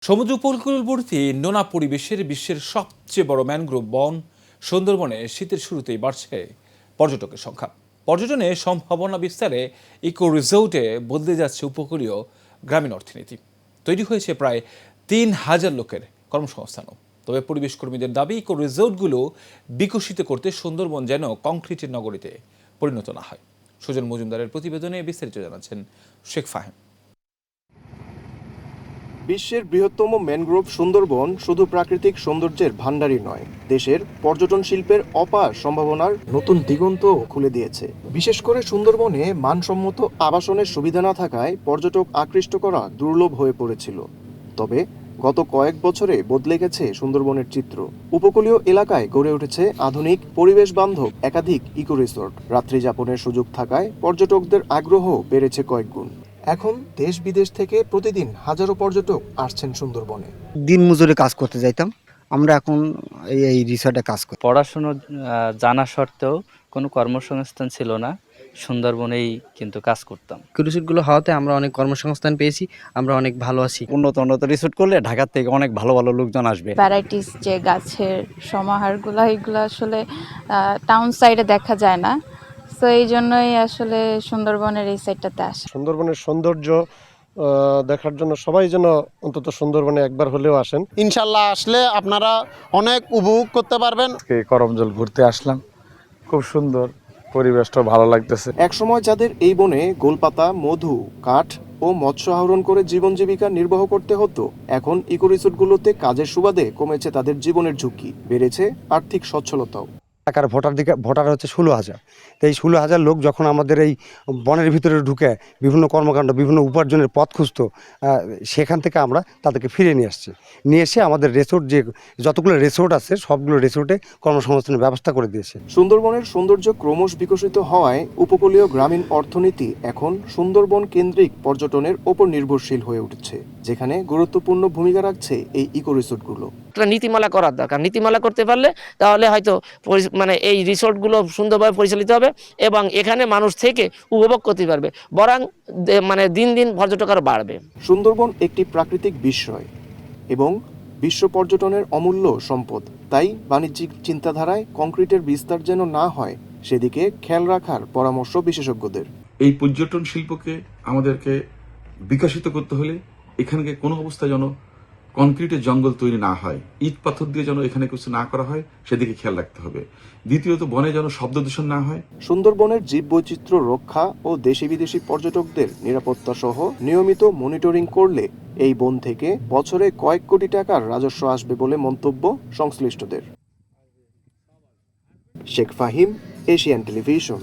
সমুদ্র উপকূলবর্তী নোনা পরিবেশের বিশ্বের সবচেয়ে বড় ম্যানগ্রোভ বন সুন্দরবনে শীতের শুরুতেই বাড়ছে পর্যটকের সংখ্যা। পর্যটনে সম্ভাবনা বিস্তারে ইকো রিসোর্টে বদলে যাচ্ছে উপকূলীয় গ্রামীণ অর্থনীতি। তৈরি হয়েছে প্রায় ৩,০০০ লোকের কর্মসংস্থানও। তবে পরিবেশ কর্মীদের দাবি, ইকো রিসোর্টগুলো বিকশিত করতে সুন্দরবন যেন কংক্রিটের নগরীতে পরিণত না হয়। সুজন মজুমদারের প্রতিবেদনে বিস্তারিত জানাচ্ছেন শেখ ফাহিম। বিশ্বের বৃহত্তম ম্যানগ্রোভ সুন্দরবন শুধু প্রাকৃতিক সৌন্দর্যের ভাণ্ডারই নয়, দেশের পর্যটন শিল্পের অপার সম্ভাবনার নতুন দিগন্ত খুলে দিয়েছে। বিশেষ করে সুন্দরবনে মানসম্মত আবাসনের সুবিধা না থাকায় পর্যটক আকৃষ্ট করা দুর্লভ হয়ে পড়েছিল। তবে গত কয়েক বছরে বদলে গেছে সুন্দরবনের চিত্র। উপকূলীয় এলাকায় গড়ে উঠেছে আধুনিক পরিবেশ বান্ধব একাধিক ইকো রিসোর্ট। রাত্রি যাপনের সুযোগ থাকায় পর্যটকদের আগ্রহ বেড়েছে কয়েকগুণ। এখন দেশ বিদেশ থেকে প্রতিদিন হাজারো পর্যটক আসছেন সুন্দরবনে। দিন মজুরে কাজ করতে যাইতাম, আমরা এখন এই রিসর্টে কাজ করি। পড়াশুনো জানা সত্ত্বেও কোনো কর্মসংস্থান ছিল না, সুন্দরবনেই কিন্তু কাজ করতাম। রিসোর্টগুলো হওয়াতে আমরা অনেক কর্মসংস্থান পেয়েছি, আমরা অনেক ভালো আছি। উন্নত রিসোর্ট করলে ঢাকা থেকে অনেক ভালো ভালো লোকজন আসবে। ভ্যারাইটিস যে গাছের সমাহারগুলো, এগুলো আসলে টাউন সাইডে দেখা যায় না, তো এই জন্যই আসলে সুন্দরবনের এই সাইডটাতে আসে। সুন্দরবনের সৌন্দর্য দেখার জন্য সবাই যেন অন্তত সুন্দরবনে একবার হলেও আসেন। ইনশাল্লাহ আসলে আপনারা অনেক উপভোগ করতে পারবেন। করমজল ঘুরতে আসলাম, খুব সুন্দর পরিবেশটা ভালো লাগতেছে। একসময় যাদের এই বনে গোলপাতা, মধু, কাঠ ও মৎস্য আহরণ করে জীবন জীবিকা নির্বাহ করতে হতো, এখন ইকো রিসোর্টগুলোতে কাজের সুবাদে কমেছে তাদের জীবনের ঝুঁকি, বেড়েছে আর্থিক সচ্ছলতাও। এলাকার ভোটার হচ্ছে 16,000। তো এই 16,000 লোক যখন আমাদের এই বনের ভিতরে ঢুকে বিভিন্ন কর্মকাণ্ড, বিভিন্ন উপার্জনের পথ খুঁজতো, সেখান থেকে আমরা তাদেরকে ফিরে নিয়ে এসে আমাদের রিসোর্ট, যে যতগুলো রিসোর্ট আছে সবগুলো রিসোর্টে কর্মসংস্থানের ব্যবস্থা করে দিয়েছে। সুন্দরবনের সৌন্দর্য ক্রমশ বিকশিত হওয়ায় উপকূলীয় গ্রামীণ অর্থনীতি এখন সুন্দরবন কেন্দ্রিক পর্যটনের ওপর নির্ভরশীল হয়ে উঠছে, যেখানে গুরুত্বপূর্ণ ভূমিকা রাখছে এই ইকো রিসোর্টগুলো। একটা নীতিমালা করার দরকার। নীতিমালা করতে পারলে তাহলে হয়তো এই রিসোর্টগুলো সুন্দরভাবে পরিচালিত হবে এবং এখানে মানুষ থেকে উপভোগ করতে পারবে, বরং দিন দিন পর্যটক আরও বাড়বে। সুন্দরবন একটি প্রাকৃতিক বিস্ময় এবং বিশ্ব পর্যটনের অমূল্য সম্পদ। তাই বাণিজ্যিক চিন্তাধারায় কংক্রিটের বিস্তার যেন না হয়, সেদিকে খেয়াল রাখার পরামর্শ বিশেষজ্ঞদের। এই পর্যটন শিল্পকে আমাদেরকে বিকশিত করতে হলে এখানকে কোনো অবস্থায় যেন কনক্রিটের জঙ্গল তৈরি না হয়, ইট পাথর দিয়ে যেন এখানে কিছু না করা হয়, সেদিকে খেয়াল রাখতে হবে। দ্বিতীয়ত, বনে যেন শব্দ দূষণ না হয়। সুন্দরবনের জীববৈচিত্র্য রক্ষা ও দেশি বিদেশি পর্যটকদের নিরাপত্তা সহ নিয়মিত মনিটরিং করলে এই বন থেকে বছরে কয়েক কোটি টাকার রাজস্ব আসবে বলে মন্তব্য সংশ্লিষ্টদের। Sheikh Fahim, Asian television.